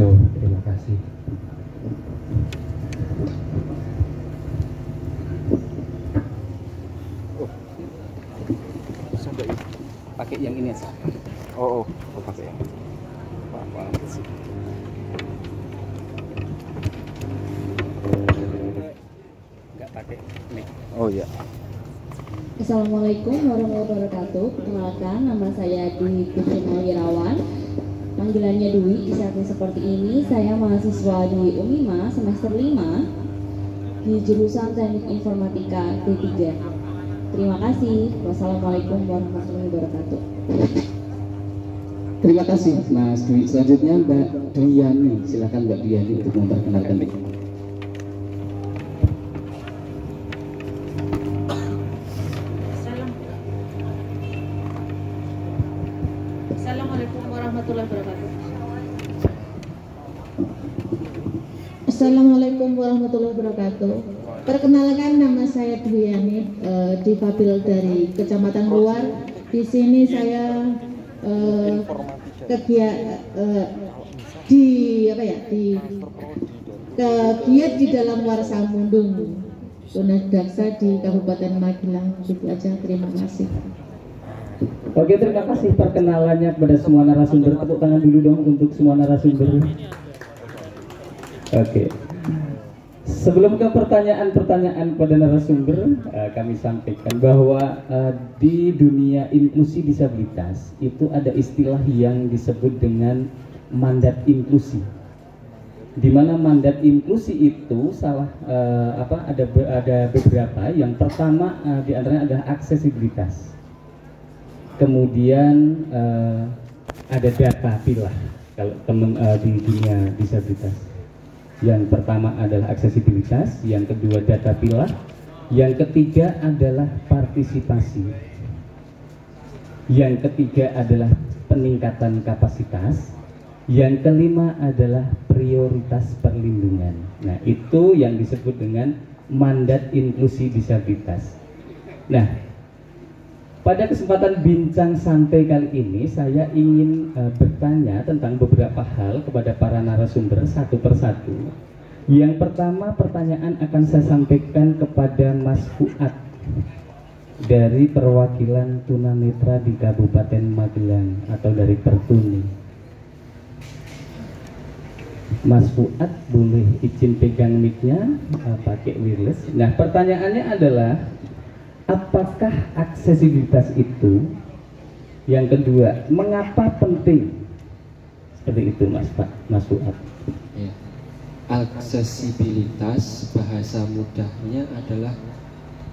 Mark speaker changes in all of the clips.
Speaker 1: Betul, terima kasih.
Speaker 2: Sampai pakai yang ini aja. Oh, pakai yang ini. Enggak pakai mic. Oh iya.
Speaker 3: Assalamualaikum warahmatullahi wabarakatuh. Perkenalkan, nama saya Dwi Kusuma Wirawan. Panggilannya Dwi, di saat seperti ini saya mahasiswa di Unima semester 5 di jurusan Teknik Informatika D3. Terima kasih. Wassalamualaikum warahmatullahi wabarakatuh.
Speaker 1: Terima kasih Mas Dwi. Selanjutnya Mbak Dwiani, silakan Mbak Dwiani untuk memperkenalkan diri.
Speaker 3: Assalamualaikum warahmatullahi wabarakatuh. Assalamualaikum warahmatullahi wabarakatuh. Perkenalkan, nama saya Dwiani, difabel dari Kecamatan Luar. Di sini saya kegiat di dalam Warsamundung Tunadaksa di Kabupaten Magelang. Itu aja, terima kasih.
Speaker 1: Oke, terima kasih perkenalannya kepada semua narasumber. Tepuk tangan dulu dong untuk semua narasumber. Oke. Sebelum ke pertanyaan-pertanyaan pada narasumber, kami sampaikan bahwa di dunia inklusi disabilitas itu ada istilah yang disebut dengan mandat inklusi. Di mana mandat inklusi itu ada beberapa. Yang pertama di antaranya adalah aksesibilitas. Kemudian ada data pilah kalau di dunia disabilitas. Yang pertama adalah aksesibilitas, yang kedua data pilah, yang ketiga adalah partisipasi, yang ketiga adalah peningkatan kapasitas, yang kelima adalah prioritas perlindungan. Nah, itu yang disebut dengan mandat inklusi disabilitas. Nah, pada kesempatan bincang santai kali ini saya ingin bertanya tentang beberapa hal kepada para narasumber satu persatu. Yang pertama, pertanyaan akan saya sampaikan kepada Mas Fuad dari perwakilan tunanetra di Kabupaten Magelang atau dari Pertuni. Mas Fuad boleh izin pegang mic-nya pakai wireless. Nah, pertanyaannya adalah, apakah aksesibilitas itu? Yang kedua, mengapa penting? Seperti itu Mas Fuad.
Speaker 4: Ya. Aksesibilitas bahasa mudahnya adalah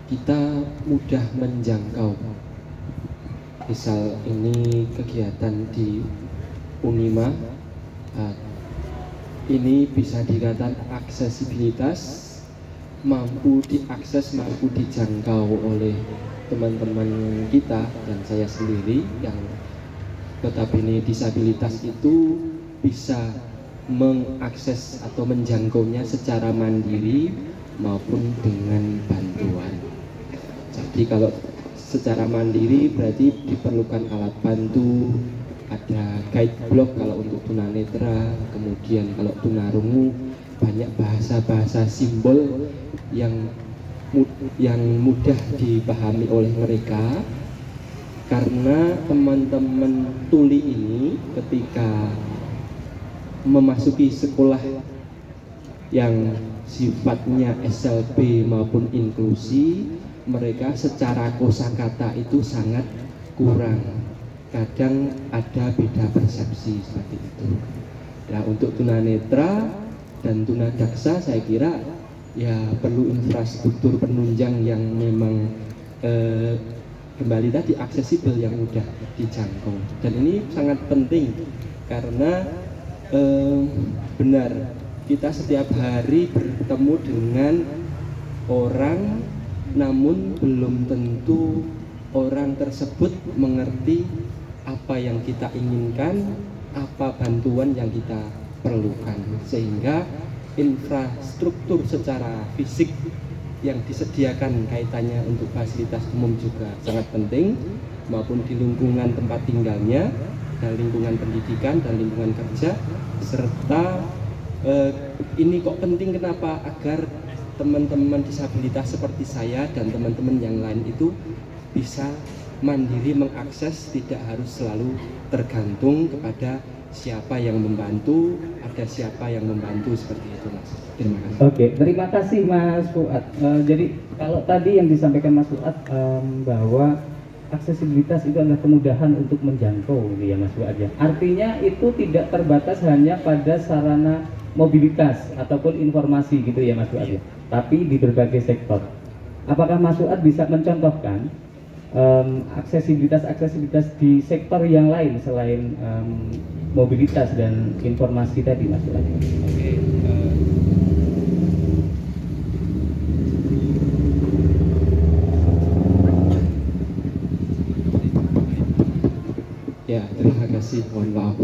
Speaker 4: kita mudah menjangkau. Misal ini kegiatan di Unima, ini bisa dikatakan aksesibilitas, mampu diakses, mampu dijangkau oleh teman-teman kita dan saya sendiri yang notabene disabilitas itu bisa mengakses atau menjangkaunya secara mandiri maupun dengan bantuan. Jadi kalau secara mandiri berarti diperlukan alat bantu, ada guide block kalau untuk tunanetra, kemudian kalau tunarungu banyak bahasa-bahasa simbol yang mudah dipahami oleh mereka, karena teman-teman tuli ini ketika memasuki sekolah yang sifatnya SLB maupun inklusi, mereka secara kosakata itu sangat kurang, kadang ada beda persepsi seperti itu. Nah, untuk tunanetra dan tunadaksa saya kira ya perlu infrastruktur penunjang yang memang kembali tadi aksesibel, yang mudah dijangkau. Dan ini sangat penting karena benar kita setiap hari bertemu dengan orang, namun belum tentu orang tersebut mengerti apa yang kita inginkan, apa bantuan yang kita perlukan, sehingga infrastruktur secara fisik yang disediakan kaitannya untuk fasilitas umum juga sangat penting, maupun di lingkungan tempat tinggalnya dan lingkungan pendidikan dan lingkungan kerja, serta ini kok penting kenapa, agar teman-teman disabilitas seperti saya dan teman-teman yang lain itu bisa mandiri mengakses, tidak harus selalu tergantung kepada siapa yang membantu, ada siapa yang membantu, seperti itu Mas. Terima kasih.
Speaker 1: Oke, terima kasih Mas Fuad. Jadi kalau tadi yang disampaikan Mas Fuad bahwa aksesibilitas itu adalah kemudahan untuk menjangkau, gitu ya Mas Fuad ya. Artinya itu tidak terbatas hanya pada sarana mobilitas ataupun informasi gitu ya Mas Fuad ya, tapi di berbagai sektor. Apakah Mas Fuad bisa mencontohkan aksesibilitas di sektor yang lain selain mobilitas dan informasi tadi Mas Fuad?
Speaker 4: Oke, ya terima kasih, mohon maaf.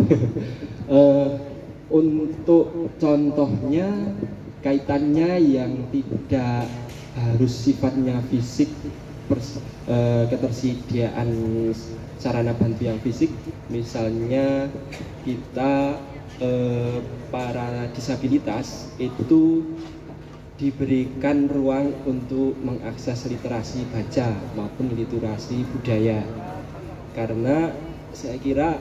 Speaker 4: Untuk contohnya kaitannya yang tidak harus sifatnya fisik, ketersediaan sarana bantu yang fisik, misalnya kita para disabilitas itu diberikan ruang untuk mengakses literasi baca maupun literasi budaya, karena saya kira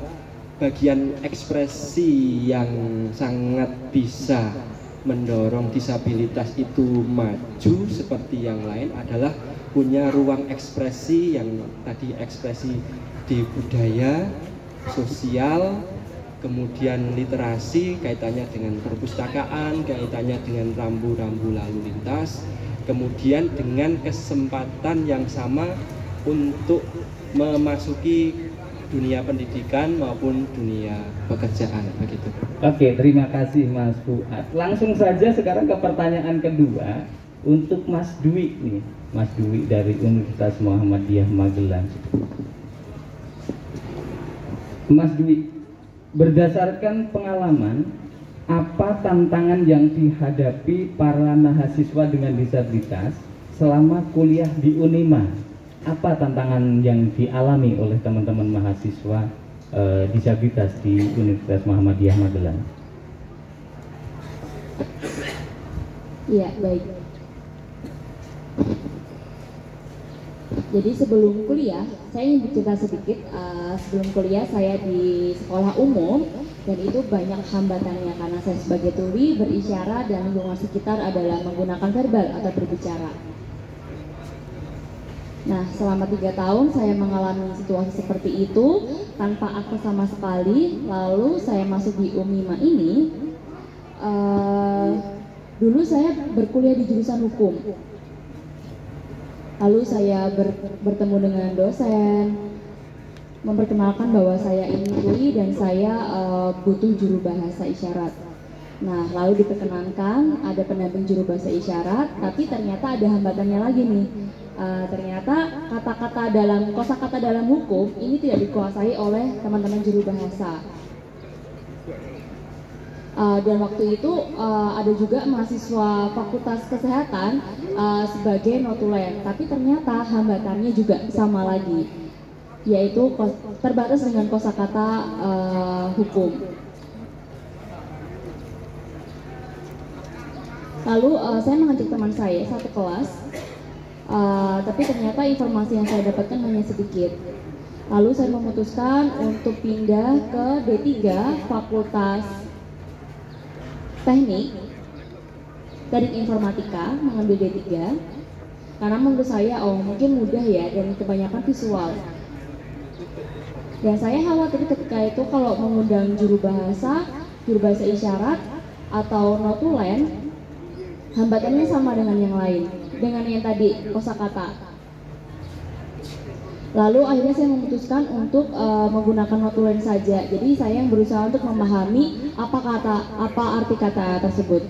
Speaker 4: bagian ekspresi yang sangat bisa mendorong disabilitas itu maju seperti yang lain adalah punya ruang ekspresi yang tadi ekspresi di budaya, sosial, kemudian literasi, kaitannya dengan perpustakaan, kaitannya dengan rambu-rambu lalu lintas, kemudian dengan kesempatan yang sama untuk memasuki dunia pendidikan maupun dunia pekerjaan, begitu.
Speaker 1: Oke, terima kasih Mas Fuad. Langsung saja sekarang ke pertanyaan kedua untuk Mas Dwi nih, Mas Dwi dari Universitas Muhammadiyah Magelang. Mas Dwi, berdasarkan pengalaman, apa tantangan yang dihadapi para mahasiswa dengan disabilitas selama kuliah di Unima? Apa tantangan yang dialami oleh teman-teman mahasiswa disabilitas di Universitas Muhammadiyah Magelang?
Speaker 3: Iya, baik. Jadi sebelum kuliah, saya ingin bercerita sedikit. Sebelum kuliah saya di sekolah umum, dan itu banyak hambatannya karena saya sebagai tuli berisyarat dan lingkungan sekitar adalah menggunakan verbal atau berbicara. Nah, selama 3 tahun saya mengalami situasi seperti itu tanpa akses sama sekali. Lalu saya masuk di Unima ini. Dulu saya berkuliah di jurusan hukum. Lalu saya bertemu dengan dosen, memperkenalkan bahwa saya ini tuli dan saya butuh juru bahasa isyarat. Nah, lalu diperkenankan ada pendamping juru bahasa isyarat, tapi ternyata ada hambatannya lagi nih. Ternyata kosakata dalam hukum ini tidak dikuasai oleh teman-teman juru bahasa. Dan waktu itu ada juga mahasiswa Fakultas Kesehatan sebagai notulen, tapi ternyata hambatannya juga sama lagi, yaitu terbatas dengan kosakata hukum. Lalu saya mengajak teman saya satu kelas, tapi ternyata informasi yang saya dapatkan hanya sedikit. Lalu saya memutuskan untuk pindah ke D3 Fakultas Teknik Teknik Informatika, mengambil D3 karena menurut saya mungkin mudah ya, dan kebanyakan visual. Dan saya khawatir ketika itu kalau mengundang juru bahasa isyarat atau notulen, hambatannya sama dengan yang lain, dengan yang tadi kosakata. Lalu akhirnya saya memutuskan untuk menggunakan notulen saja. Jadi saya yang berusaha untuk memahami apa arti kata tersebut.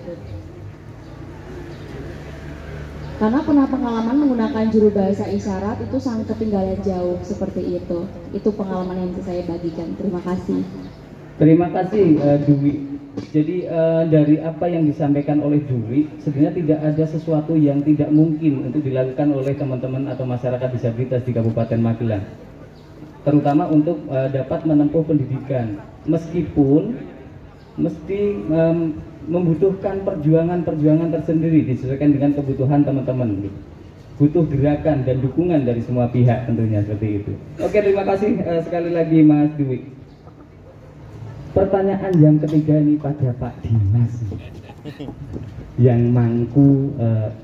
Speaker 3: Karena pernah pengalaman menggunakan juru bahasa isyarat itu sangat ketinggalan jauh seperti itu. Itu pengalaman yang bisa saya bagikan. Terima kasih.
Speaker 1: Terima kasih Dwi. Jadi dari apa yang disampaikan oleh Dwi, sebenarnya tidak ada sesuatu yang tidak mungkin untuk dilakukan oleh teman-teman atau masyarakat disabilitas di Kabupaten Magelang. terutama untuk dapat menempuh pendidikan, meskipun mesti membutuhkan perjuangan tersendiri disesuaikan dengan kebutuhan teman-teman gitu. Butuh gerakan dan dukungan dari semua pihak tentunya seperti itu. Oke, terima kasih sekali lagi Mas Dwi. Pertanyaan yang ketiga ini pada Pak Dimas yang mangku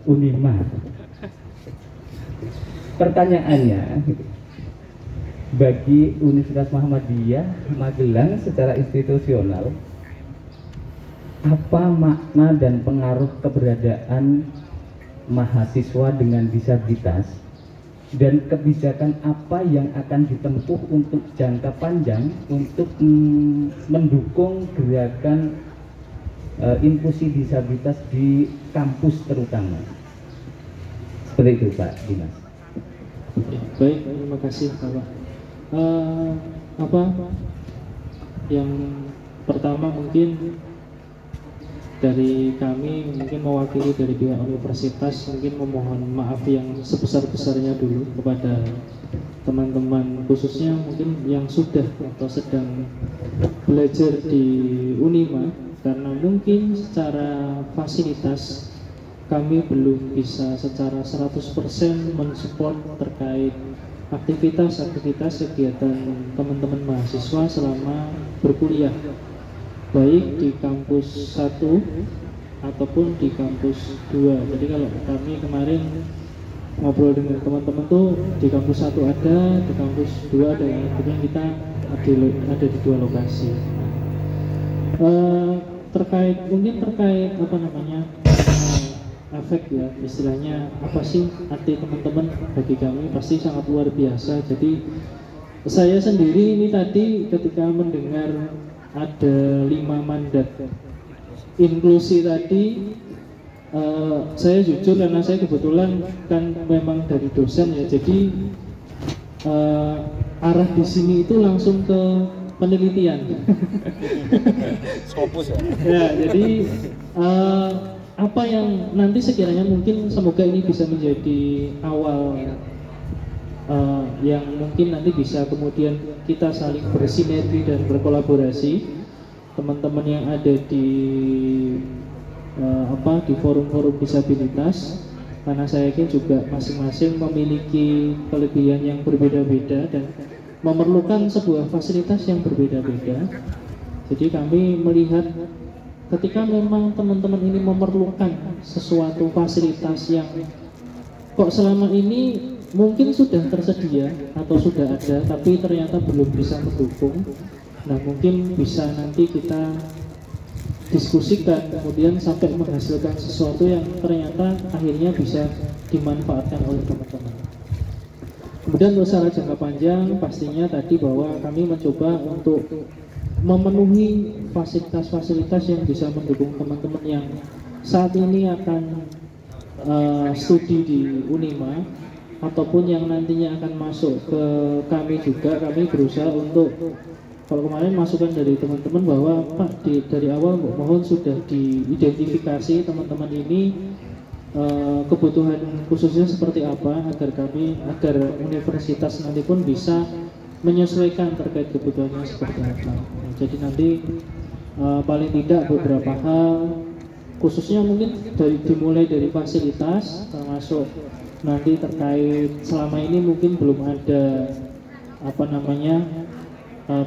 Speaker 1: Unima. Pertanyaannya, bagi Universitas Muhammadiyah Magelang secara institusional, apa makna dan pengaruh keberadaan mahasiswa dengan disabilitas dan kebijakan apa yang akan ditempuh untuk jangka panjang untuk mendukung gerakan inklusi disabilitas di kampus terutama? Seperti itu Pak Dimas.
Speaker 5: Baik, terima kasih Bapak. Yang pertama mungkin dari kami mungkin mewakili dari pihak universitas mungkin memohon maaf yang sebesar-besarnya dulu kepada teman-teman, khususnya mungkin yang sudah atau sedang belajar di Unima, karena mungkin secara fasilitas kami belum bisa secara 100% mensupport terkait aktivitas kegiatan teman-teman mahasiswa selama berkuliah, baik di kampus 1 ataupun di kampus 2. Jadi kalau kami kemarin ngobrol dengan teman-teman tuh di kampus 1 ada, di kampus 2 ada, kemudian kita ada di 2 lokasi. Terkait efek ya, istilahnya apa sih arti teman-teman bagi kami pasti sangat luar biasa. Jadi saya sendiri ini tadi ketika mendengar ada 5 mandat inklusi tadi, saya jujur karena saya kebetulan kan memang dari dosen ya, jadi arah di sini itu langsung ke penelitian.
Speaker 2: Fokus ya.
Speaker 5: Ya, jadi apa yang nanti sekiranya mungkin semoga ini bisa menjadi awal yang mungkin nanti bisa kemudian kita saling bersinergi dan berkolaborasi, teman-teman yang ada di di forum-forum disabilitas, karena saya yakin juga masing-masing memiliki kelebihan yang berbeda-beda dan memerlukan sebuah fasilitas yang berbeda-beda. Jadi kami melihat ketika memang teman-teman ini memerlukan sesuatu fasilitas yang kok selama ini mungkin sudah tersedia atau sudah ada tapi ternyata belum bisa mendukung, nah mungkin bisa nanti kita diskusikan kemudian sampai menghasilkan sesuatu yang ternyata akhirnya bisa dimanfaatkan oleh teman-teman. Kemudian untuk secara jangka panjang pastinya tadi bahwa kami mencoba untuk memenuhi fasilitas-fasilitas yang bisa mendukung teman-teman yang saat ini akan studi di Unima ataupun yang nantinya akan masuk ke kami juga. Kami berusaha untuk, kalau kemarin masukan dari teman-teman bahwa Pak dari awal mohon sudah diidentifikasi teman-teman ini kebutuhan khususnya seperti apa agar universitas nanti pun bisa menyesuaikan terkait kebutuhannya seperti apa. Jadi nanti paling tidak beberapa hal khususnya mungkin dimulai dari fasilitas, termasuk nanti terkait selama ini mungkin belum ada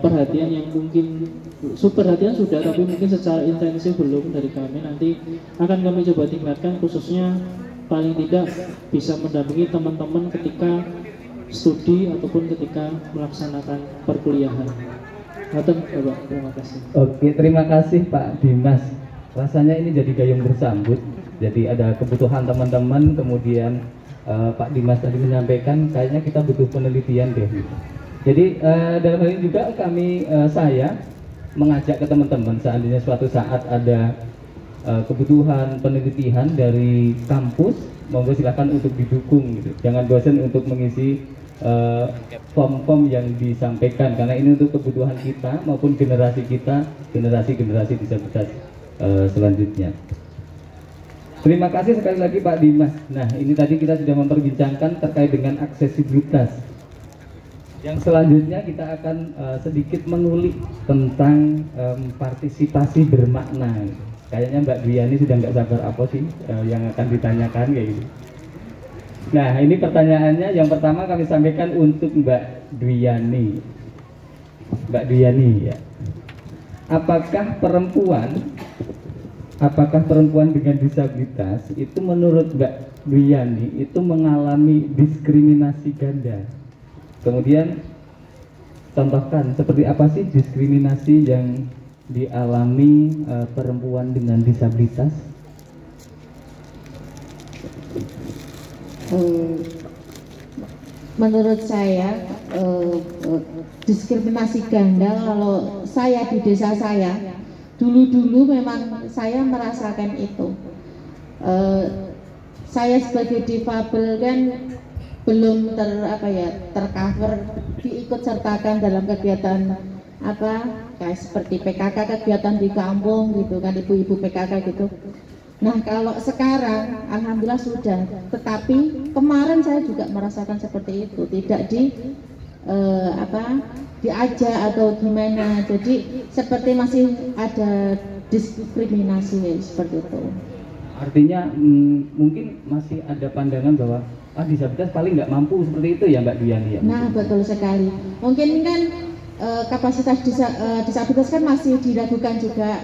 Speaker 5: perhatian yang mungkin perhatian sudah tapi mungkin secara intensif belum dari kami, nanti akan kami coba tingkatkan, khususnya paling tidak bisa mendampingi teman-teman ketika studi ataupun ketika melaksanakan perkuliahan. Terima kasih.
Speaker 1: Oke, terima kasih Pak Dimas. Rasanya ini jadi gayung bersambut. Jadi ada kebutuhan teman-teman, kemudian Pak Dimas tadi menyampaikan kayaknya kita butuh penelitian deh. Jadi dalam hal ini juga saya mengajak ke teman-teman, seandainya suatu saat ada kebutuhan penelitian dari kampus, monggo silakan untuk didukung gitu. Jangan bosan untuk mengisi form-form yang disampaikan, karena ini untuk kebutuhan kita maupun generasi kita, generasi disabilitas selanjutnya. Terima kasih sekali lagi Pak Dimas. Nah, ini tadi kita sudah memperbincangkan terkait dengan aksesibilitas. Yang selanjutnya kita akan sedikit mengulik tentang partisipasi bermakna. Kayaknya Mbak Dwiani sudah nggak sabar apa sih yang akan ditanyakan kayak gitu. Nah, ini pertanyaannya. Yang pertama kami sampaikan untuk Mbak Dwiani. Mbak Dwiani ya. Apakah perempuan dengan disabilitas itu menurut Mbak Dwiani itu mengalami diskriminasi ganda? Kemudian contohkan seperti apa sih diskriminasi yang dialami perempuan dengan disabilitas?
Speaker 6: Menurut saya diskriminasi ganda, kalau saya di desa saya dulu memang saya merasakan itu. Saya sebagai difabel kan belum tercover, diikut sertakan dalam kegiatan kayak seperti PKK, kegiatan di kampung gitu kan, ibu-ibu PKK gitu. Nah, kalau sekarang alhamdulillah sudah, tetapi kemarin saya juga merasakan seperti itu, tidak diajak atau gimana, jadi seperti masih ada diskriminasi seperti itu.
Speaker 1: Artinya mungkin masih ada pandangan bahwa disabilitas paling nggak mampu, seperti itu ya Mbak Dwiani ya?
Speaker 6: Nah, betul sekali. Mungkin kan kapasitas disabilitas kan masih diragukan juga.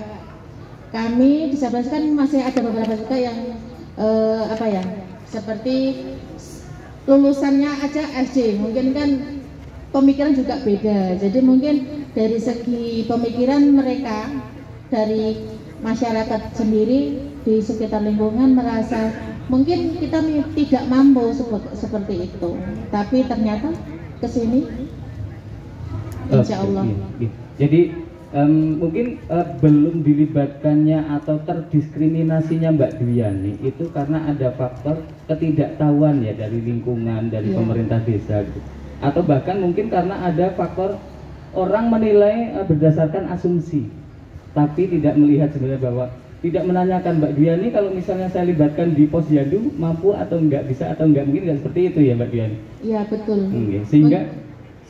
Speaker 6: Kami disabilitas kan masih ada beberapa juga yang seperti lulusannya aja SD, mungkin kan pemikiran juga beda. Jadi mungkin dari segi pemikiran mereka, dari masyarakat sendiri di sekitar lingkungan merasa mungkin kita tidak mampu seperti itu, tapi ternyata kesini insya Allah.
Speaker 1: Jadi mungkin belum dilibatkannya atau terdiskriminasinya Mbak Dwiani itu karena ada faktor ketidaktahuan ya dari lingkungan, dari pemerintah desa gitu. Atau bahkan mungkin karena ada faktor orang menilai berdasarkan asumsi, tapi tidak melihat sebenarnya bahwa tidak menanyakan Mbak Dwiani kalau misalnya saya libatkan di Posyandu mampu atau enggak, bisa atau enggak, mungkin tidak seperti itu ya Mbak Dwiani.
Speaker 6: Iya betul.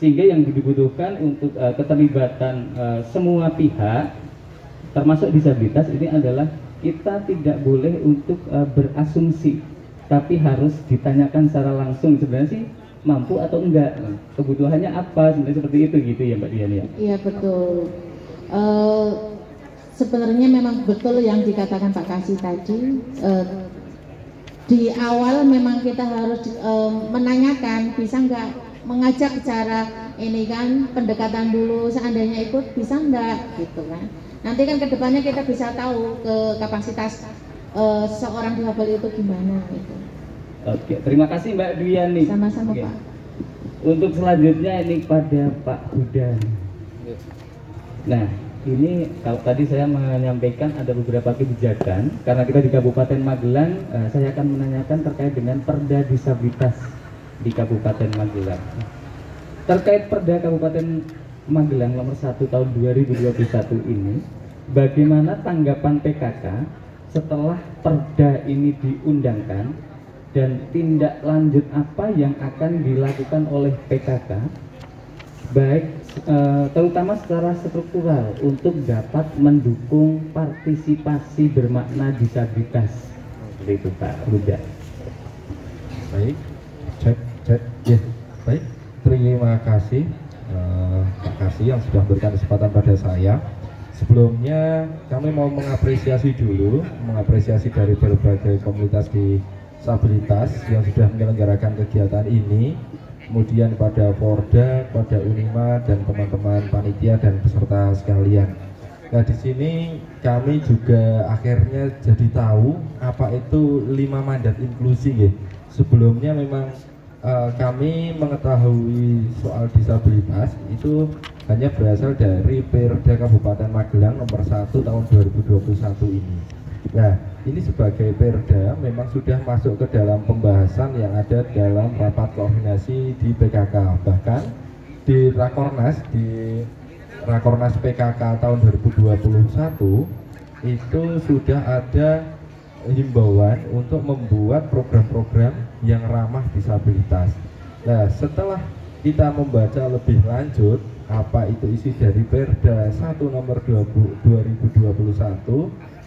Speaker 1: Sehingga yang dibutuhkan untuk keterlibatan semua pihak termasuk disabilitas ini adalah kita tidak boleh untuk berasumsi, tapi harus ditanyakan secara langsung sebenarnya sih mampu atau enggak, kebutuhannya apa, sebenarnya seperti itu gitu ya Mbak Dian ya.
Speaker 6: Iya betul. Sebenarnya memang betul yang dikatakan Pak Kasih tadi. Di awal memang kita harus menanyakan, bisa nggak mengajak cara ini kan, pendekatan dulu, seandainya ikut bisa enggak gitu kan. Nanti kan kedepannya kita bisa tahu ke kapasitas seorang difabel itu gimana gitu.
Speaker 1: Oke, terima kasih Mbak Dwiani.
Speaker 6: Sama-sama Pak.
Speaker 1: Untuk selanjutnya ini pada Pak Hudan. Nah, ini kalau tadi saya menyampaikan ada beberapa kebijakan, karena kita di Kabupaten Magelang, saya akan menanyakan terkait dengan Perda Disabilitas di Kabupaten Magelang. Terkait Perda Kabupaten Magelang nomor 1 tahun 2021 ini, bagaimana tanggapan PKK setelah Perda ini diundangkan dan tindak lanjut apa yang akan dilakukan oleh PKK baik terutama secara struktural untuk dapat mendukung partisipasi bermakna disabilitas. Seperti itu Pak Huda.
Speaker 7: Baik. Ya, baik. Terima kasih Pak Kasih yang sudah memberikan kesempatan pada saya. Sebelumnya kami mau mengapresiasi dari berbagai komunitas disabilitas yang sudah menyelenggarakan kegiatan ini, kemudian pada Porda, pada Unima dan teman-teman panitia dan peserta sekalian. Nah, di sini kami juga akhirnya jadi tahu apa itu 5 mandat inklusi ya. Sebelumnya memang kami mengetahui soal disabilitas itu hanya berasal dari Perda Kabupaten Magelang nomor 1 tahun 2021 ini. Nah, ini sebagai Perda memang sudah masuk ke dalam pembahasan yang ada dalam rapat koordinasi di PKK. Bahkan di Rakornas PKK tahun 2021 itu sudah ada himbauan untuk membuat program-program yang ramah disabilitas. Nah, setelah kita membaca lebih lanjut apa itu isi dari Perda 1 nomor 2021,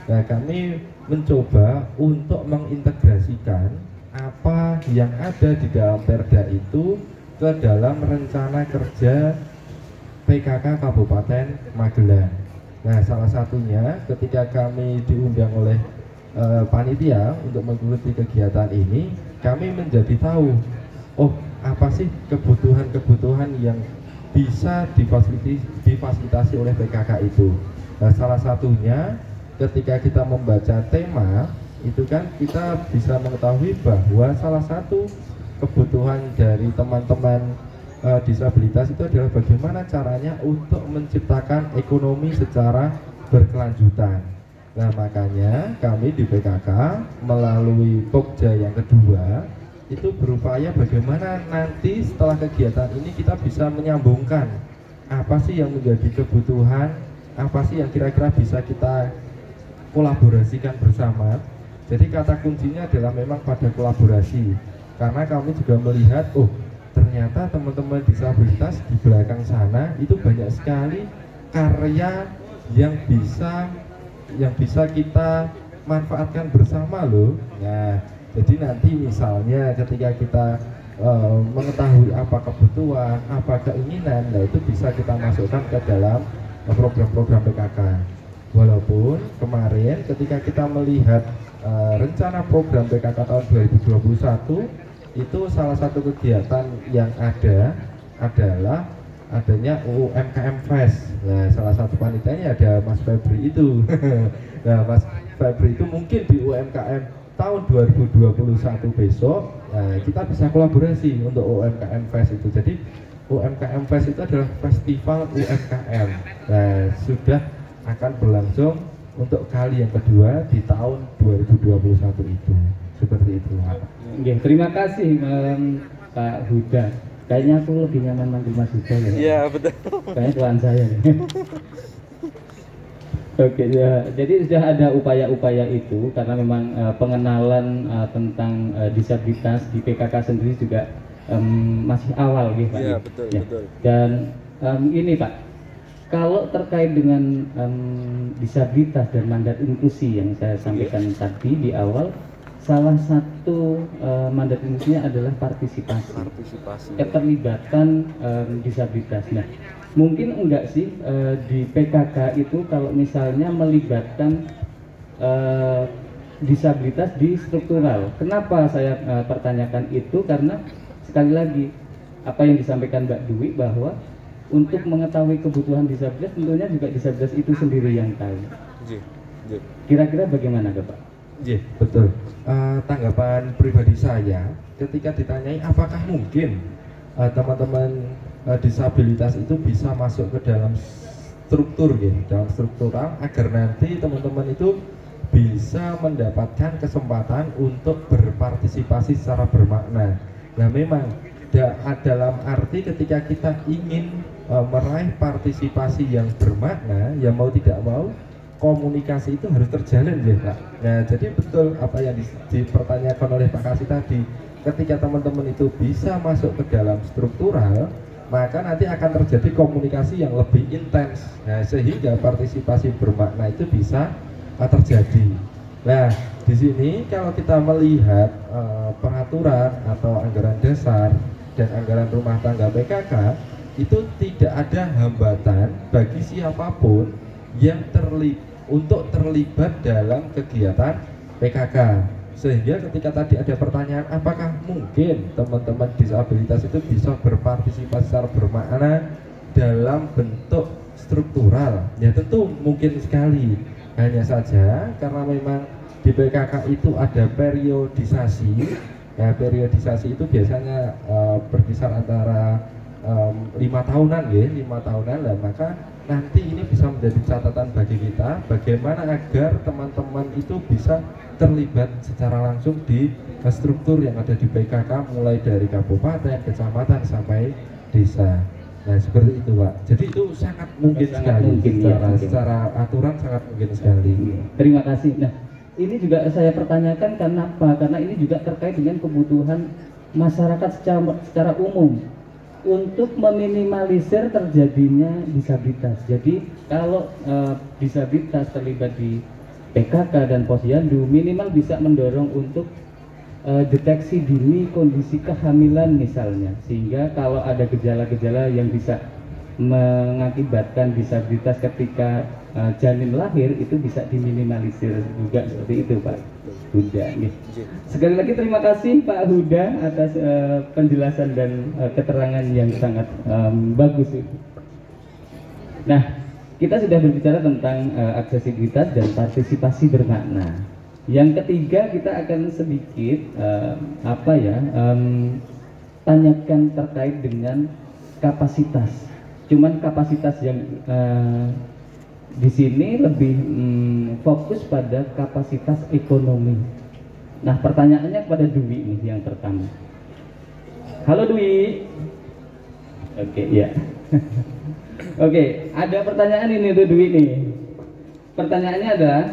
Speaker 7: nah kami mencoba untuk mengintegrasikan apa yang ada di dalam Perda itu ke dalam rencana kerja PKK Kabupaten Magelang. Nah, salah satunya ketika kami diundang oleh panitia untuk mengikuti kegiatan ini, kami menjadi tahu, oh apa sih kebutuhan-kebutuhan yang bisa difasilitasi oleh PKK itu. Nah, salah satunya ketika kita membaca tema itu kan kita bisa mengetahui bahwa salah satu kebutuhan dari teman-teman disabilitas itu adalah bagaimana caranya untuk menciptakan ekonomi secara berkelanjutan. Nah, makanya kami di PKK melalui Pokja yang kedua itu berupaya bagaimana nanti setelah kegiatan ini kita bisa menyambungkan apa sih yang menjadi kebutuhan, apa sih yang kira-kira bisa kita kolaborasikan bersama. Jadi kata kuncinya adalah memang pada kolaborasi, karena kami juga melihat, oh ternyata teman-teman disabilitas di belakang sana itu banyak sekali karya yang bisa kita manfaatkan bersama loh. Nah, jadi nanti misalnya ketika kita mengetahui apa kebutuhan, apa keinginan, nah itu bisa kita masukkan ke dalam program-program PKK. Walaupun kemarin ketika kita melihat rencana program PKK tahun 2021, itu salah satu kegiatan yang ada adalah adanya UMKM Fest. Nah, salah satu panitianya ada Mas Febri itu. Nah, Mas Febri itu mungkin di UMKM tahun 2021 besok, nah, kita bisa kolaborasi untuk UMKM Fest itu. Jadi UMKM Fest itu adalah festival UMKM. Nah, sudah akan berlangsung untuk kali yang kedua di tahun 2021 itu. Seperti itu.
Speaker 1: Ya, terima kasih Pak Huda. Kayaknya aku lebih nyaman manggil Mas Huda ya.
Speaker 2: Iya, betul.
Speaker 1: Kayaknya tuan saya. Oke, ya. Jadi sudah ada upaya-upaya itu karena memang pengenalan tentang disabilitas di PKK sendiri juga masih awal gitu Pak.
Speaker 2: Iya, betul, ya. Betul.
Speaker 1: Dan ini Pak, kalau terkait dengan disabilitas dan mandat inklusi yang saya sampaikan tadi di awal, salah satu mandat inklusinya adalah partisipasi. Keterlibatan disabilitas. Nah, mungkin enggak sih di PKK itu kalau misalnya melibatkan disabilitas di struktural. Kenapa saya pertanyakan itu? Karena sekali lagi apa yang disampaikan Mbak Dwi bahwa untuk mengetahui kebutuhan disabilitas tentunya juga disabilitas itu sendiri yang tahu. Kira-kira bagaimana Bapak?
Speaker 7: Iya, betul. Tanggapan pribadi saya ketika ditanyai apakah mungkin teman-teman disabilitas itu bisa masuk ke dalam struktur gitu, dalam struktural agar nanti teman-teman itu bisa mendapatkan kesempatan untuk berpartisipasi secara bermakna. Nah, memang dalam arti ketika kita ingin meraih partisipasi yang bermakna, ya mau tidak mau komunikasi itu harus terjalin ya Pak. Nah, jadi betul apa yang dipertanyakan oleh Pak Kasih tadi, ketika teman-teman itu bisa masuk ke dalam struktural, maka nanti akan terjadi komunikasi yang lebih intens. Nah, sehingga partisipasi bermakna itu bisa terjadi. Nah, di sini kalau kita melihat peraturan atau anggaran dasar dan anggaran rumah tangga PKK, itu tidak ada hambatan bagi siapapun yang terlibat dalam kegiatan PKK. Sehingga ketika tadi ada pertanyaan apakah mungkin teman-teman disabilitas itu bisa berpartisipasi secara bermakna dalam bentuk struktural, ya tentu mungkin sekali. Hanya saja karena memang di PKK itu ada periodisasi. Ya, periodisasi itu biasanya berkisar antara 5 tahunan ya, 5 tahunan lah. Maka nanti ini bisa menjadi catatan bagi kita bagaimana agar teman-teman itu bisa terlibat secara langsung di struktur yang ada di PKK mulai dari kabupaten, kecamatan sampai desa. Nah, seperti itu Pak. Jadi itu sangat mungkin sekali
Speaker 1: mungkin,
Speaker 7: secara aturan sangat mungkin sekali.
Speaker 1: Terima kasih. Nah, ini juga saya pertanyakan karena apa? Karena ini juga terkait dengan kebutuhan masyarakat secara umum. untuk meminimalisir terjadinya disabilitas. Jadi kalau disabilitas terlibat di PKK dan posyandu, minimal bisa mendorong untuk deteksi dini kondisi kehamilan misalnya, sehingga kalau ada gejala-gejala yang bisa mengakibatkan disabilitas ketika janin lahir itu bisa diminimalisir juga, seperti itu Pak Huda. Sekali lagi terima kasih Pak Huda atas penjelasan dan keterangan yang sangat bagus. Nah, kita sudah berbicara tentang aksesibilitas dan partisipasi bermakna. Yang ketiga, kita akan sedikit tanyakan terkait dengan kapasitas. Cuman kapasitas yang di sini lebih fokus pada kapasitas ekonomi. Nah, pertanyaannya kepada Dwi nih yang pertama. Halo Dwi. Oke, ya. Oke, ada pertanyaan ini tuh Dwi nih. Pertanyaannya adalah,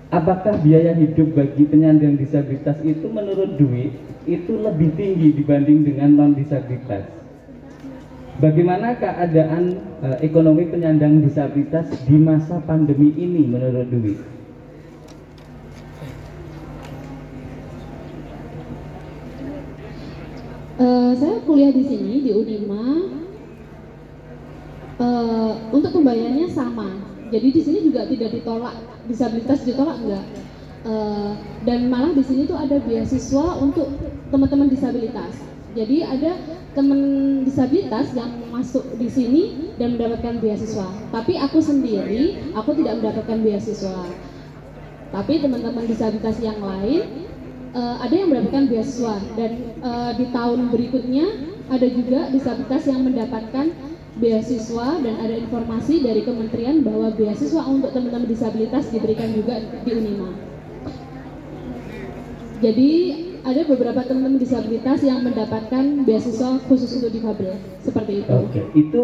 Speaker 1: apakah biaya hidup bagi penyandang disabilitas itu menurut Dwi itu lebih tinggi dibanding dengan non disabilitas? Bagaimana keadaan ekonomi penyandang disabilitas di masa pandemi ini menurut Dwi?
Speaker 3: Saya kuliah di sini di Unima. Untuk pembayarannya sama. Jadi di sini juga tidak ditolak, disabilitas ditolak enggak. Dan malah di sini tuh ada beasiswa untuk teman-teman disabilitas. Jadi ada teman disabilitas yang masuk di sini dan mendapatkan beasiswa. Tapi aku sendiri, aku tidak mendapatkan beasiswa. Tapi teman-teman disabilitas yang lain ada yang mendapatkan beasiswa. Dan di tahun berikutnya ada juga disabilitas yang mendapatkan beasiswa, dan ada informasi dari kementerian bahwa beasiswa untuk teman-teman disabilitas diberikan juga di Unima. Jadi ada beberapa teman-teman disabilitas yang mendapatkan beasiswa khusus untuk difabel, seperti itu.
Speaker 1: Oke, itu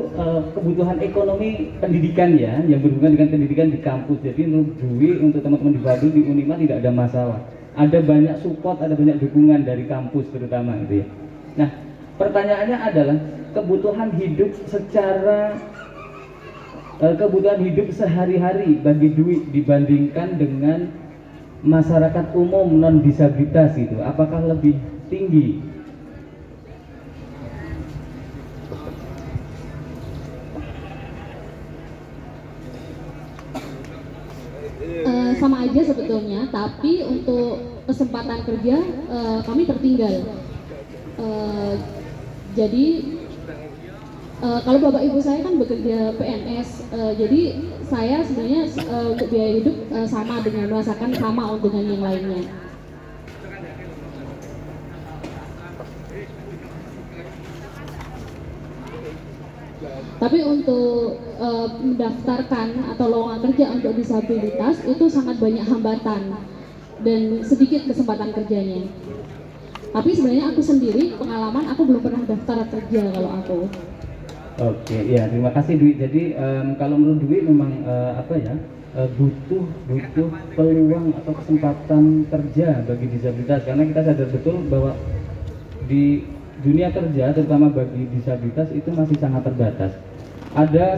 Speaker 1: kebutuhan ekonomi pendidikan ya, yang berhubungan dengan pendidikan di kampus. Jadi menurut Dwi, untuk teman-teman difabel di Unima tidak ada masalah. Ada banyak support, ada banyak dukungan dari kampus terutama gitu ya. Nah, pertanyaannya adalah kebutuhan hidup kebutuhan hidup sehari-hari bagi Dwi dibandingkan dengan masyarakat umum non disabilitas itu, apakah lebih tinggi?
Speaker 3: Sama aja sebetulnya, tapi untuk kesempatan kerja kami tertinggal. Jadi kalau bapak ibu saya kan bekerja PNS, jadi saya sebenarnya untuk biaya hidup sama dengan merasakan sama dengan yang lainnya. Tapi untuk mendaftarkan atau lowongan kerja untuk disabilitas itu sangat banyak hambatan dan sedikit kesempatan kerjanya. Tapi sebenarnya aku sendiri pengalaman aku belum pernah daftar kerja kalau aku.
Speaker 1: Oke, ya terima kasih Dwi. Jadi kalau menurut Dwi memang butuh peluang atau kesempatan kerja bagi disabilitas, karena kita sadar betul bahwa di dunia kerja terutama bagi disabilitas itu masih sangat terbatas.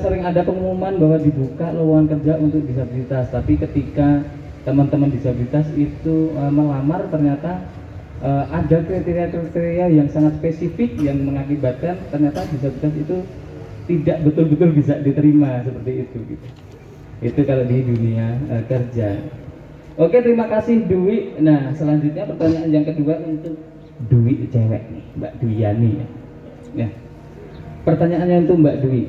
Speaker 1: Sering ada pengumuman bahwa dibuka lowongan kerja untuk disabilitas, tapi ketika teman-teman disabilitas itu melamar ternyata ada kriteria-kriteria yang sangat spesifik yang mengakibatkan ternyata disabilitas itu tidak betul-betul bisa diterima seperti itu gitu. Itu kalau di dunia kerja. Oke, terima kasih Dwi. Nah, selanjutnya pertanyaan yang kedua untuk Dwi cewek nih, Mbak Dwiani ya. Nah, pertanyaannya untuk Mbak Dwi.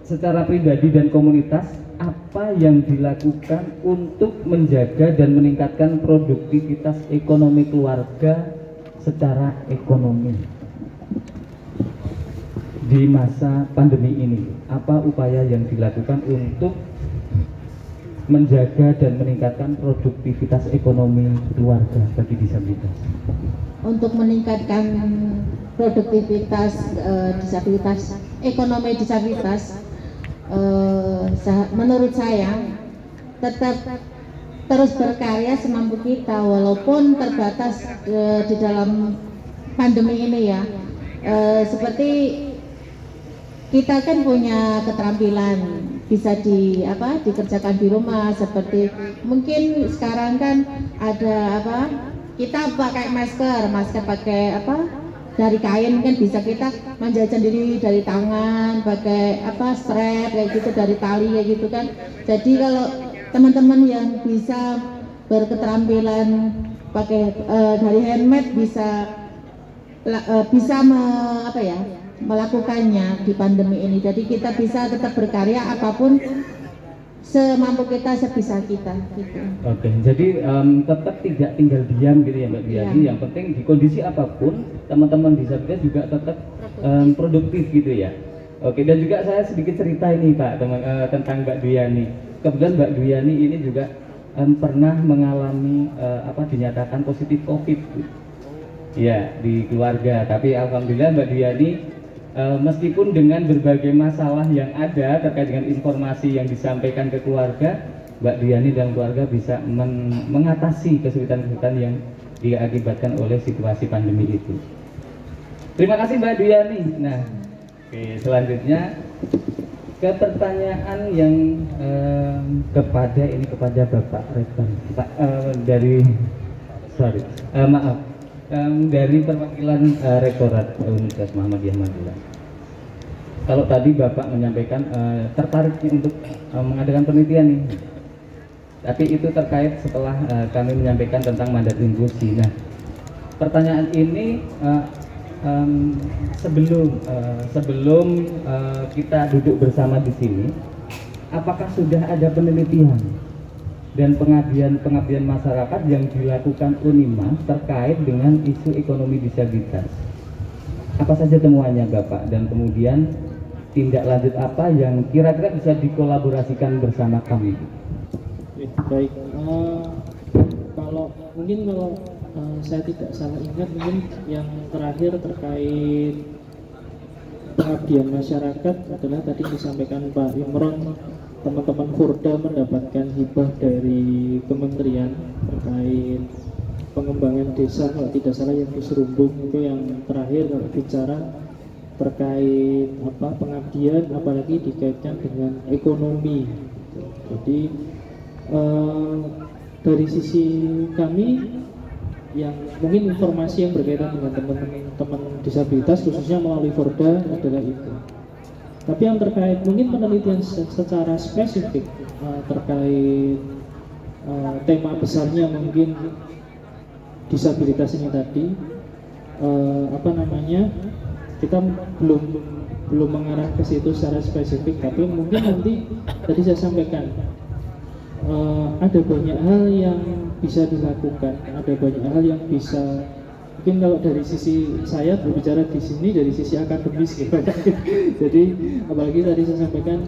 Speaker 1: Secara pribadi dan komunitas, apa yang dilakukan untuk menjaga dan meningkatkan produktivitas ekonomi keluarga secara ekonomi di masa pandemi ini? Apa upaya yang dilakukan untuk menjaga dan meningkatkan produktivitas ekonomi keluarga bagi disabilitas?
Speaker 6: Untuk meningkatkan produktivitas disabilitas, ekonomi disabilitas, menurut saya tetap terus berkarya semampu kita, walaupun terbatas di dalam pandemi ini ya. seperti kita kan punya keterampilan bisa dikerjakan di rumah, seperti mungkin sekarang kan ada kita pakai masker pakai dari kain, kan bisa kita menjahit sendiri dari tangan pakai strap kayak gitu, dari tali kayak gitu kan. Jadi kalau teman-teman yang bisa berketerampilan pakai dari handmade bisa melakukannya di pandemi ini. Jadi kita bisa tetap berkarya apapun semampu kita, sebisa kita gitu.
Speaker 1: Oke, jadi tetap tidak tinggal diam gitu ya Mbak Diani. Yang penting di kondisi apapun teman-teman disabilitas juga tetap produktif gitu ya. Oke, dan juga saya sedikit cerita ini Pak tentang Mbak Diani. Kebetulan Mbak Diani ini juga pernah mengalami dinyatakan positif COVID ya di keluarga. Tapi alhamdulillah Mbak Diani meskipun dengan berbagai masalah yang ada terkait dengan informasi yang disampaikan ke keluarga, Mbak Diani dan keluarga bisa mengatasi kesulitan-kesulitan yang diakibatkan oleh situasi pandemi itu. Terima kasih Mbak Diani. Nah, oke, selanjutnya ke pertanyaan yang kepada Bapak Rektor, Pak dari perwakilan Rektorat Universitas Muhammadiyah Magelang. Kalau tadi Bapak menyampaikan tertarik untuk mengadakan penelitian nih, tapi itu terkait setelah kami menyampaikan tentang mandat inklusi. Nah, pertanyaan ini sebelum kita duduk bersama di sini, apakah sudah ada penelitian dan pengabdian masyarakat yang dilakukan UNIMA terkait dengan isu ekonomi disabilitas? Apa saja temuannya Bapak, dan kemudian tindak lanjut apa yang kira-kira bisa dikolaborasikan bersama kami?
Speaker 5: Baik, kalau saya tidak salah ingat, mungkin yang terakhir terkait pengabdian masyarakat adalah tadi disampaikan Pak Imron, teman-teman Furda mendapatkan hibah dari kementerian terkait pengembangan desa, kalau tidak salah yang di Serumbung. Itu yang terakhir kalau bicara terkait pengabdian, apalagi dikaitkan dengan ekonomi. Jadi dari sisi kami, yang mungkin informasi yang berkaitan dengan teman-teman disabilitas khususnya melalui Furda adalah itu. Tapi yang terkait mungkin penelitian secara spesifik terkait tema besarnya mungkin disabilitas ini tadi, kita belum mengarah ke situ secara spesifik. Tapi mungkin nanti tadi saya sampaikan ada banyak hal yang bisa dilakukan, ada banyak hal yang bisa. Mungkin kalau dari sisi saya berbicara di sini dari sisi akademis gitu. Jadi apalagi tadi saya sampaikan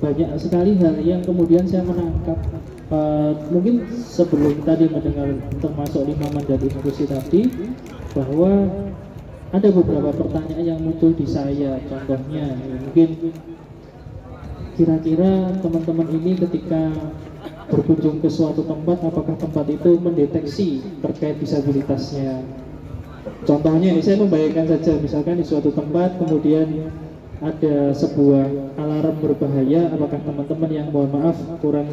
Speaker 5: banyak sekali hal yang kemudian saya menangkap mungkin sebelum tadi mendengar termasuk 5 mandat inklusi tadi, bahwa ada beberapa pertanyaan yang muncul di saya. Contohnya mungkin kira-kira teman-teman ini ketika berkunjung ke suatu tempat, apakah tempat itu mendeteksi terkait disabilitasnya? Contohnya ini saya membayangkan saja, misalkan di suatu tempat kemudian ada sebuah alarm berbahaya, apakah teman-teman yang mohon maaf kurang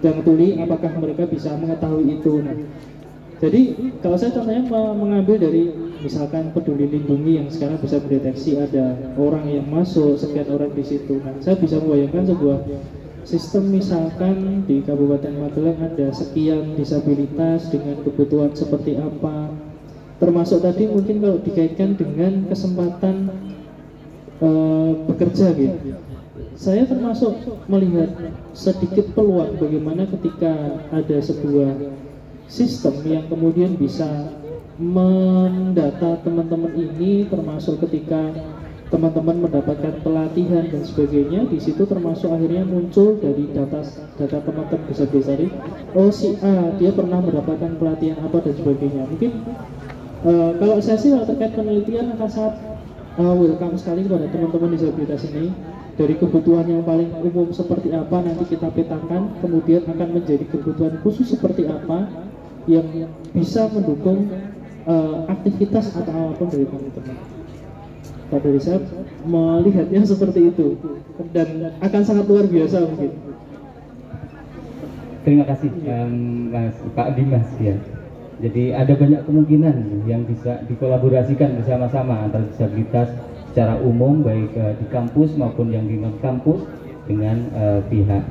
Speaker 5: tuli, apakah mereka bisa mengetahui itu? Nah, jadi kalau saya contohnya mengambil dari misalkan Peduli Lindungi yang sekarang bisa mendeteksi ada orang yang masuk, sekian orang di situ. Nah, saya bisa membayangkan sebuah sistem, misalkan di Kabupaten Magelang ada sekian disabilitas dengan kebutuhan seperti apa, termasuk tadi mungkin kalau dikaitkan dengan kesempatan bekerja gitu. Saya termasuk melihat sedikit peluang bagaimana ketika ada sebuah sistem yang kemudian bisa mendata teman-teman ini, termasuk ketika teman-teman mendapatkan pelatihan dan sebagainya. Di situ termasuk akhirnya muncul dari data teman-teman bisa dari si A dia pernah mendapatkan pelatihan apa dan sebagainya. Mungkin kalau saya sih terkait penelitian akan sangat welcome sekali kepada teman-teman disabilitas ini. Dari kebutuhan yang paling umum seperti apa nanti kita petakan, kemudian akan menjadi kebutuhan khusus seperti apa yang bisa mendukung aktivitas atau apapun dari teman-teman. Pak Darisa melihatnya seperti itu dan akan sangat luar biasa mungkin.
Speaker 1: Terima kasih Mas Pak Dimas ya. Jadi ada banyak kemungkinan yang bisa dikolaborasikan bersama-sama antara disabilitas secara umum baik di kampus maupun yang di non kampus dengan pihak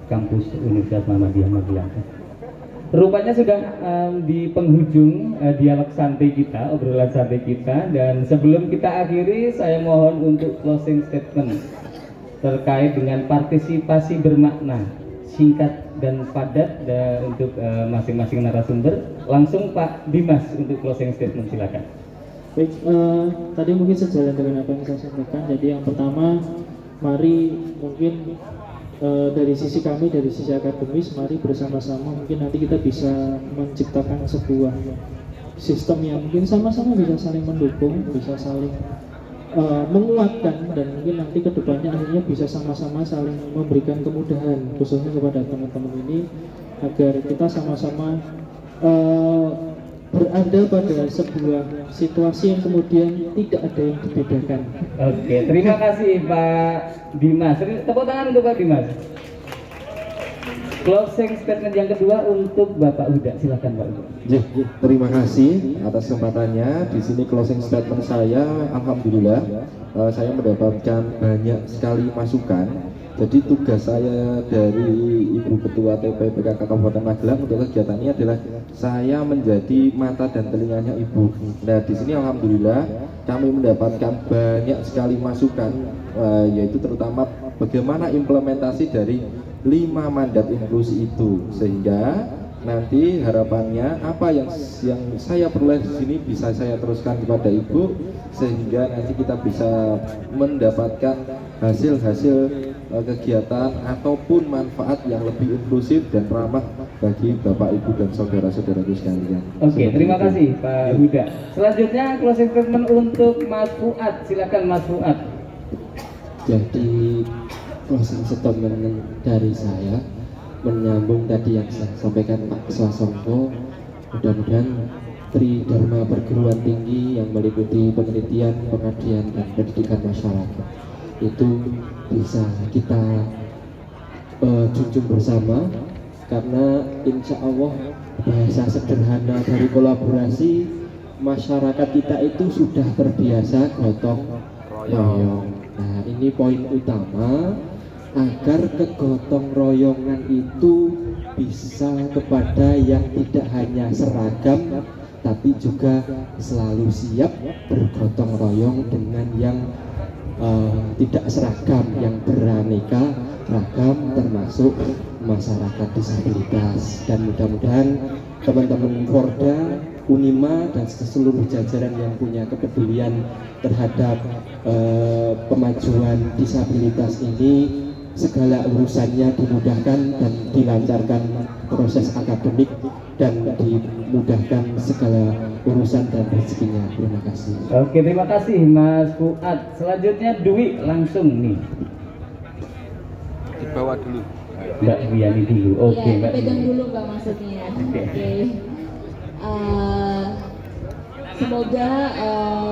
Speaker 1: kampus Universitas Muhammadiyah Magelang. Rupanya sudah di penghujung dialog santai kita, obrolan santai kita, dan sebelum kita akhiri saya mohon untuk closing statement terkait dengan partisipasi bermakna singkat dan padat untuk masing-masing narasumber. Langsung Pak Dimas untuk closing statement, silakan.
Speaker 5: Baik, tadi mungkin sejalan dengan apa yang saya sampaikan. Jadi yang pertama, mari mungkin dari sisi kami, dari sisi akademis, mari bersama-sama mungkin nanti kita bisa menciptakan sebuah sistem yang mungkin sama-sama bisa saling mendukung, bisa saling menguatkan, dan mungkin nanti kedepannya akhirnya bisa sama-sama saling memberikan kemudahan khususnya kepada teman-teman ini agar kita sama-sama berada pada sebuah situasi yang kemudian tidak ada yang dibedakan.
Speaker 1: Oke, terima kasih Pak Dimas. Tepuk tangan untuk Pak Dimas. Closing statement yang kedua untuk Bapak Huda, silakan Pak Huda.
Speaker 7: Ya, terima kasih atas kesempatannya. Di sini closing statement saya, alhamdulillah saya mendapatkan banyak sekali masukan. Jadi tugas saya dari Ibu Ketua TPPKK Kabupaten Magelang untuk kegiatan ini adalah saya menjadi mata dan telinganya Ibu. Nah, di sini alhamdulillah kami mendapatkan banyak sekali masukan, yaitu terutama bagaimana implementasi dari 5 mandat inklusi itu, sehingga nanti harapannya apa yang saya peroleh di sini bisa saya teruskan kepada Ibu, sehingga nanti kita bisa mendapatkan hasil-hasil kegiatan ataupun manfaat yang lebih inklusif dan ramah bagi Bapak, Ibu, dan saudara-saudaraku sekalian.
Speaker 1: Oke, terima kasih Pak Huda. Selanjutnya closing statement untuk Mas Fuad, silakan Mas Fuad.
Speaker 4: Jadi closing statement dari saya menyambung tadi yang saya sampaikan Pak Swasongko, mudah-mudahan Tridharma Perguruan Tinggi yang meliputi penelitian, pengabdian, dan pendidikan masyarakat itu bisa kita junjung bersama, karena insya Allah bahasa sederhana dari kolaborasi masyarakat kita itu sudah terbiasa gotong royong. Nah, ini poin utama agar kegotong royongan itu bisa kepada yang tidak hanya seragam tapi juga selalu siap bergotong royong dengan yang tidak seragam, yang beraneka ragam termasuk masyarakat disabilitas. Dan mudah-mudahan teman-teman Forda, Unima, dan seluruh jajaran yang punya kepedulian terhadap pemajuan disabilitas ini, segala urusannya dimudahkan dan dilancarkan proses akademik dan dimudahkan segala urusan dan rezekinya. Terima kasih.
Speaker 1: Oke, terima kasih Mas Fuad. Selanjutnya Dwi, langsung nih.
Speaker 2: Dibawa dulu.
Speaker 1: Mbak Wiani dulu. Oke,
Speaker 3: ya,
Speaker 1: Mbak.
Speaker 3: pegang dulu Mbak maksudnya. Oke. Semoga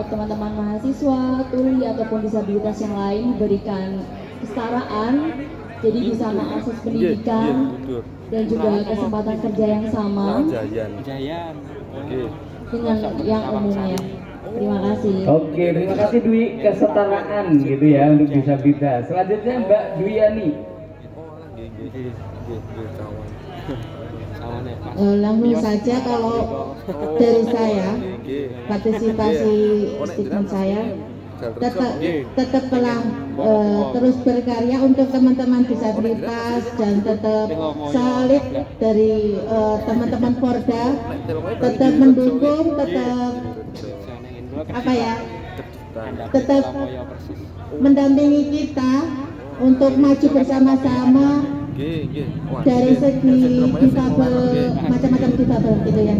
Speaker 3: teman-teman mahasiswa, tuli ataupun disabilitas yang lain diberikan kesetaraan, jadi bisa mengakses pendidikan dan juga kesempatan kerja yang sama dengan yang umumnya. Terima kasih.
Speaker 1: Oke, terima kasih Dwi, kesetaraan gitu ya untuk disabilitas. Selanjutnya Mbak Dwiani.
Speaker 6: Langsung saja kalau dari saya partisipasi statement saya tetaplah terus berkarya untuk teman-teman disabilitas dan tetap solid dari teman-teman Forda, tetap mendukung, tetap mendampingi kita untuk maju bersama-sama dari segi difabel, macam-macam difabel gitu ya.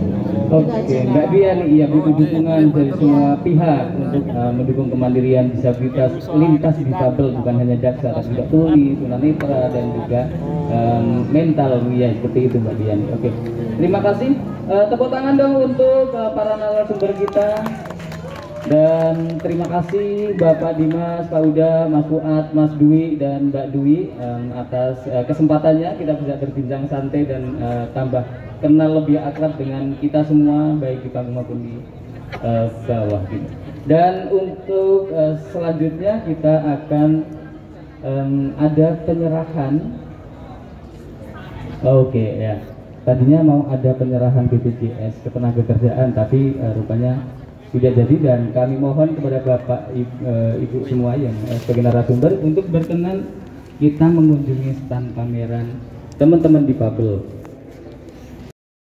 Speaker 1: Oke, Mbak Dian, iya butuh dukungan dari semua pihak untuk mendukung kemandirian disabilitas lintas difabel, bukan hanya jaksa tapi juga tuli, tunanetra, dan juga mental, ya seperti itu Mbak Dian. Oke, terima kasih. Tepuk tangan dong untuk para narasumber kita Dan terima kasih Bapak Dimas, Pak Uda, Mas Fuad, Mas Dwi, dan Mbak Dwi atas kesempatannya kita bisa berbincang santai dan tambah kenal lebih akrab dengan kita semua baik di panggung maupun di bawah gitu. Dan untuk selanjutnya kita akan ada penyerahan. Oke, ya. Tadinya mau ada penyerahan BPJS Ketenagakerjaan, tapi rupanya tidak jadi, dan kami mohon kepada Bapak Ibu semua yang sebagai narasumber untuk berkenan kita mengunjungi stand pameran teman-teman difabel